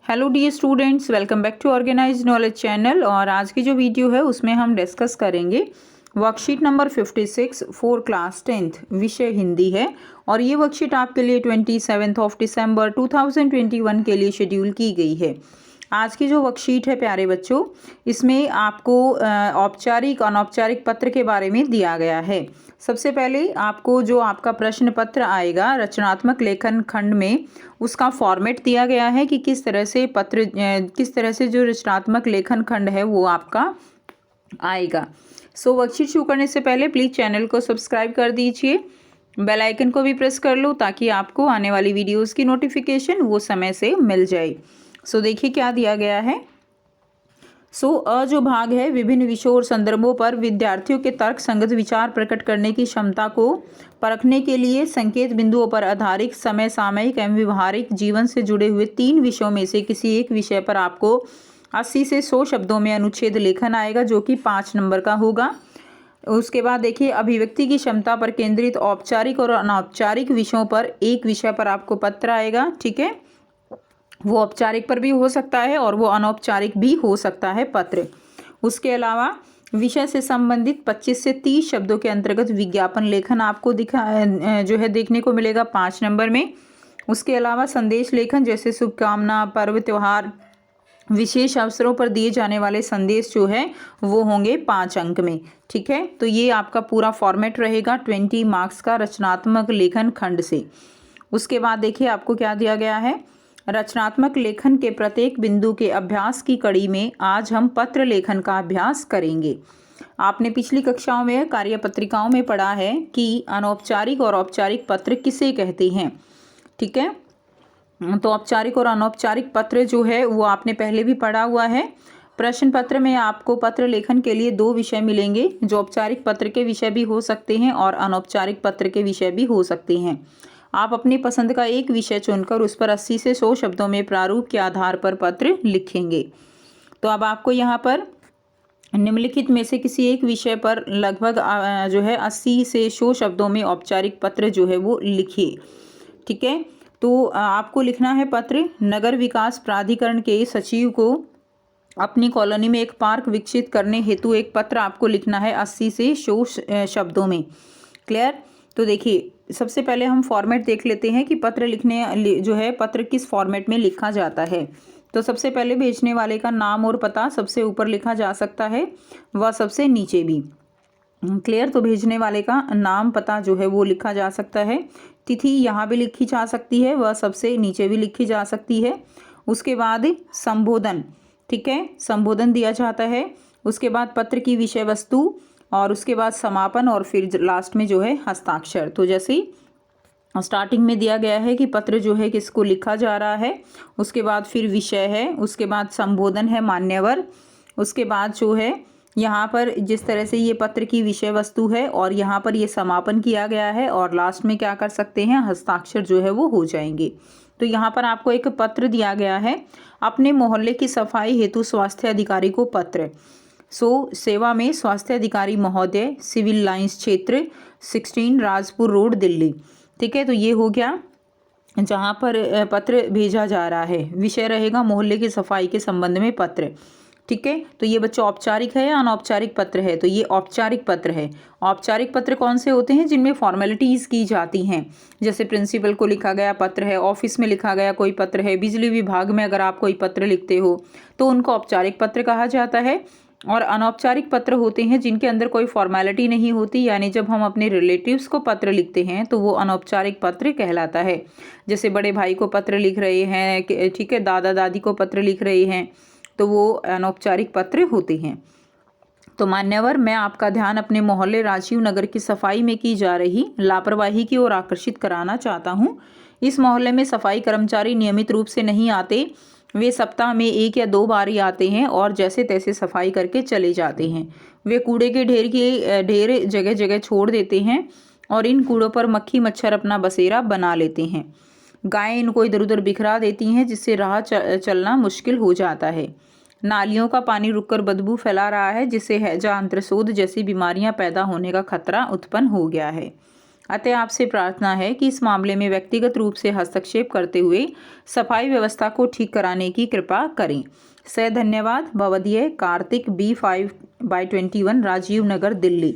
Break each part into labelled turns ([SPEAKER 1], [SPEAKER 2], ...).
[SPEAKER 1] Hello dear students, welcome back to organise knowledge channel. और आज की जो वीडियो है उसमें हम डिस्कस करेंगे worksheet number 56 for class 10th, विषय हिंदी है। और ये वर्कशीट आपके लिए 27 दिसंबर 2021 के लिए शेड्यूल की गई है। आज की जो वर्कशीट है प्यारे बच्चों, इसमें आपको औपचारिक अनौपचारिक पत्र के बारे में दिया गया है। सबसे पहले आपको जो आपका प्रश्न पत्र आएगा रचनात्मक लेखन खंड में, उसका फॉर्मेट दिया गया है कि किस तरह से जो रचनात्मक लेखन खंड है वो आपका आएगा। सो वर्कशीट शुरू करने से पहले प्लीज़ चैनल को सब्सक्राइब कर दीजिए, बेल आइकन को भी प्रेस कर लो ताकि आपको आने वाली वीडियोस की नोटिफिकेशन वो समय से मिल जाए। सो देखिए क्या दिया गया है। अ जो भाग है, विभिन्न विषयों और संदर्भों पर विद्यार्थियों के तर्क संगत विचार प्रकट करने की क्षमता को परखने के लिए संकेत बिंदुओं पर आधारित समय सामयिक एवं व्यवहारिक जीवन से जुड़े हुए 3 विषयों में से किसी एक विषय पर आपको 80 से 100 शब्दों में अनुच्छेद लेखन आएगा, जो कि 5 नंबर का होगा। उसके बाद देखिए, अभिव्यक्ति की क्षमता पर केंद्रित औपचारिक और अनौपचारिक विषयों पर एक विषय पर आपको पत्र आएगा। ठीक है, वो औपचारिक पर भी हो सकता है और वो अनौपचारिक भी हो सकता है पत्र। उसके अलावा विषय से संबंधित 25 से 30 शब्दों के अंतर्गत विज्ञापन लेखन आपको देखने को मिलेगा 5 नंबर में। उसके अलावा संदेश लेखन, जैसे शुभकामना, पर्व, त्योहार, विशेष अवसरों पर दिए जाने वाले संदेश जो है वो होंगे 5 अंक में। ठीक है, तो ये आपका पूरा फॉर्मेट रहेगा 20 मार्क्स का रचनात्मक लेखन खंड से। उसके बाद देखिए आपको क्या दिया गया है। रचनात्मक लेखन के प्रत्येक बिंदु के अभ्यास की कड़ी में आज हम पत्र लेखन का अभ्यास करेंगे। आपने पिछली कक्षाओं में कार्यपत्रिकाओं में पढ़ा है कि अनौपचारिक और औपचारिक पत्र किसे कहते हैं। ठीक है, तो औपचारिक और अनौपचारिक पत्र जो है वो आपने पहले भी पढ़ा हुआ है। प्रश्न पत्र में आपको पत्र लेखन के लिए 2 विषय मिलेंगे, जो औपचारिक पत्र के विषय भी हो सकते हैं और अनौपचारिक पत्र के विषय भी हो सकते हैं। आप अपनी पसंद का एक विषय चुनकर उस पर 80 से 100 शब्दों में प्रारूप के आधार पर पत्र लिखेंगे। तो अब आपको यहाँ पर निम्नलिखित में से किसी एक विषय पर लगभग 80 से 100 शब्दों में औपचारिक पत्र जो है वो लिखिए। ठीक है, तो आपको लिखना है पत्र नगर विकास प्राधिकरण के सचिव को अपनी कॉलोनी में एक पार्क विकसित करने हेतु एक पत्र आपको लिखना है 80 से 100 शब्दों में। क्लियर? तो देखिए, सबसे पहले हम फॉर्मेट देख लेते हैं कि पत्र लिखने जो है पत्र किस फॉर्मेट में लिखा जाता है। तो सबसे पहले भेजने वाले का नाम और पता सबसे ऊपर लिखा जा सकता है व सबसे नीचे भी। क्लियर? तो भेजने वाले का नाम पता जो है वो लिखा जा सकता है। तिथि यहाँ भी लिखी जा सकती है, वह सबसे नीचे भी लिखी जा सकती है। उसके बाद संबोधन, ठीक है, संबोधन दिया जाता है। उसके बाद पत्र की विषय वस्तु और उसके बाद समापन और फिर लास्ट में जो है हस्ताक्षर। तो जैसे स्टार्टिंग में दिया गया है कि पत्र जो है किसको लिखा जा रहा है, उसके बाद फिर विषय है, उसके बाद संबोधन है मान्यवर, उसके बाद जो है यहाँ पर जिस तरह से ये पत्र की विषय वस्तु है और यहाँ पर ये समापन किया गया है और लास्ट में क्या कर सकते हैं, हस्ताक्षर जो है वो हो जाएंगे। तो यहाँ पर आपको एक पत्र दिया गया है, अपने मोहल्ले की सफाई हेतु स्वास्थ्य अधिकारी को पत्र। सेवा में स्वास्थ्य अधिकारी महोदय, सिविल लाइंस क्षेत्र 16 राजपुर रोड दिल्ली। ठीक है, तो ये हो गया जहाँ पर पत्र भेजा जा रहा है। विषय रहेगा मोहल्ले की सफाई के संबंध में पत्र। ठीक है, तो ये बच्चों औपचारिक है या अनौपचारिक पत्र है, तो ये औपचारिक पत्र है। औपचारिक पत्र कौन से होते हैं, जिनमें फॉर्मेलिटीज़ की जाती हैं, जैसे प्रिंसिपल को लिखा गया पत्र है, ऑफिस में लिखा गया कोई पत्र है, बिजली विभाग में अगर आप कोई पत्र लिखते हो तो उनको औपचारिक पत्र कहा जाता है। और अनौपचारिक पत्र होते हैं जिनके अंदर कोई फॉर्मेलिटी नहीं होती, यानी जब हम अपने रिलेटिव्स को पत्र लिखते हैं तो वो अनौपचारिक पत्र कहलाता है। जैसे बड़े भाई को पत्र लिख रहे हैं, ठीक है, दादा दादी को पत्र लिख रहे हैं, तो वो अनौपचारिक पत्र होते हैं। तो मान्यवर, मैं आपका ध्यान अपने मोहल्ले राजीव नगर की सफाई में की जा रही लापरवाही की ओर आकर्षित कराना चाहता हूँ। इस मोहल्ले में सफाई कर्मचारी नियमित रूप से नहीं आते, वे सप्ताह में 1 या 2 बार ही आते हैं और जैसे तैसे सफाई करके चले जाते हैं। वे कूड़े के ढेर जगह जगह छोड़ देते हैं और इन कूड़ों पर मक्खी मच्छर अपना बसेरा बना लेते हैं। गायें इनको इधर उधर बिखरा देती हैं, जिससे राह चलना मुश्किल हो जाता है। नालियों का पानी रुककर बदबू फैला रहा है, जिससे हैजा, अंत्रशोथ जैसी बीमारियां पैदा होने का खतरा उत्पन्न हो गया है। अतः आपसे प्रार्थना है कि इस मामले में व्यक्तिगत रूप से हस्तक्षेप करते हुए सफाई व्यवस्था को ठीक कराने की कृपा करें। से धन्यवाद। भवदीय कार्तिक B5/21 राजीव नगर दिल्ली।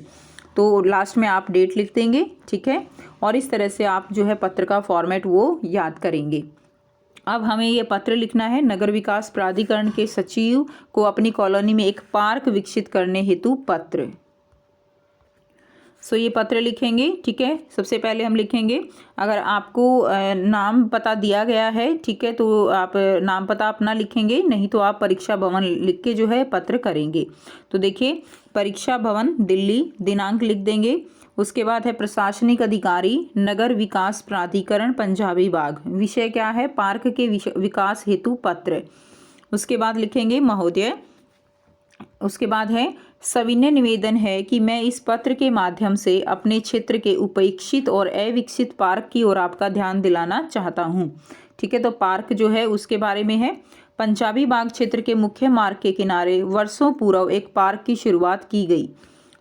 [SPEAKER 1] तो लास्ट में आप डेट लिख देंगे, ठीक है। और इस तरह से आप जो है पत्र का फॉर्मेट वो याद करेंगे। अब हमें ये पत्र लिखना है नगर विकास प्राधिकरण के सचिव को अपनी कॉलोनी में एक पार्क विकसित करने हेतु पत्र। ये पत्र लिखेंगे, ठीक है। सबसे पहले हम लिखेंगे, अगर आपको नाम पता दिया गया है, ठीक है, तो आप नाम पता अपना लिखेंगे, नहीं तो आप परीक्षा भवन लिख के जो है पत्र करेंगे। तो देखिए, परीक्षा भवन दिल्ली, दिनांक लिख देंगे। उसके बाद है प्रशासनिक अधिकारी नगर विकास प्राधिकरण पंजाबी बाग, विषय क्या है, पार्क के विकास हेतु पत्र। उसके बाद लिखेंगे महोदय। उसके बाद है सविनय निवेदन है कि मैं इस पत्र के माध्यम से अपने क्षेत्र के उपेक्षित और अविकसित पार्क की ओर आपका ध्यान दिलाना चाहता हूँ, ठीक है। तो पार्क जो है उसके बारे में है। पंजाबी बाग क्षेत्र के मुख्य मार्ग के किनारे वर्षों पूर्व एक पार्क की शुरुआत की गई,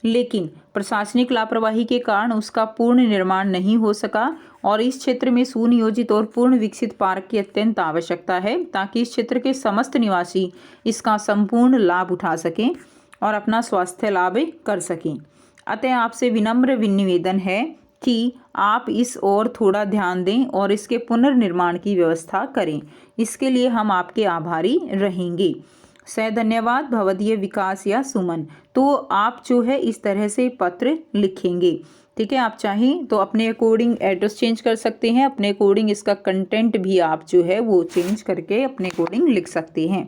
[SPEAKER 1] लेकिन प्रशासनिक लापरवाही के कारण उसका पूर्ण निर्माण नहीं हो सका और इस क्षेत्र में सुनियोजित और पूर्ण विकसित पार्क की अत्यंत आवश्यकता है ताकि इस क्षेत्र के समस्त निवासी इसका संपूर्ण लाभ उठा सकें और अपना स्वास्थ्य लाभ कर सकें। अतः आपसे विनम्र निवेदन है कि आप इस ओर थोड़ा ध्यान दें और इसके पुनर्निर्माण की व्यवस्था करें। इसके लिए हम आपके आभारी रहेंगे। से धन्यवाद। भवदीय विकास या सुमन। तो आप जो है इस तरह से पत्र लिखेंगे, ठीक है। आप चाहें तो अपने अकॉर्डिंग एड्रेस चेंज कर सकते हैं, अपने अकॉर्डिंग इसका कंटेंट भी आप जो है वो चेंज करके अपने अकॉर्डिंग लिख सकते हैं।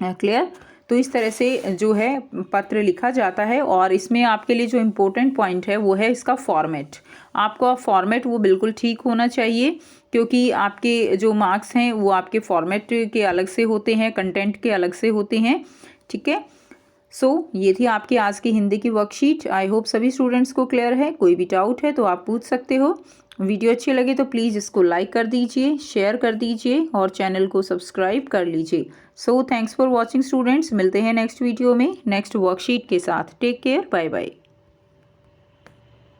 [SPEAKER 1] क्लियर। तो इस तरह से जो है पत्र लिखा जाता है और इसमें आपके लिए जो इम्पोर्टेंट पॉइंट है वो है इसका फॉर्मेट। आपका फॉर्मेट वो बिल्कुल ठीक होना चाहिए, क्योंकि आपके जो मार्क्स हैं वो आपके फॉर्मेट के अलग से होते हैं, कंटेंट के अलग से होते हैं, ठीक है। ये थी आपकी आज की हिंदी की वर्कशीट। आई होप सभी स्टूडेंट्स को क्लियर है। कोई भी डाउट है तो आप पूछ सकते हो। वीडियो अच्छी लगे तो प्लीज़ इसको लाइक कर दीजिए, शेयर कर दीजिए और चैनल को सब्सक्राइब कर लीजिए। Thanks for watching students. मिलते हैं नेक्स्ट वीडियो में नेक्स्ट वर्कशीट के साथ। Take care, bye bye.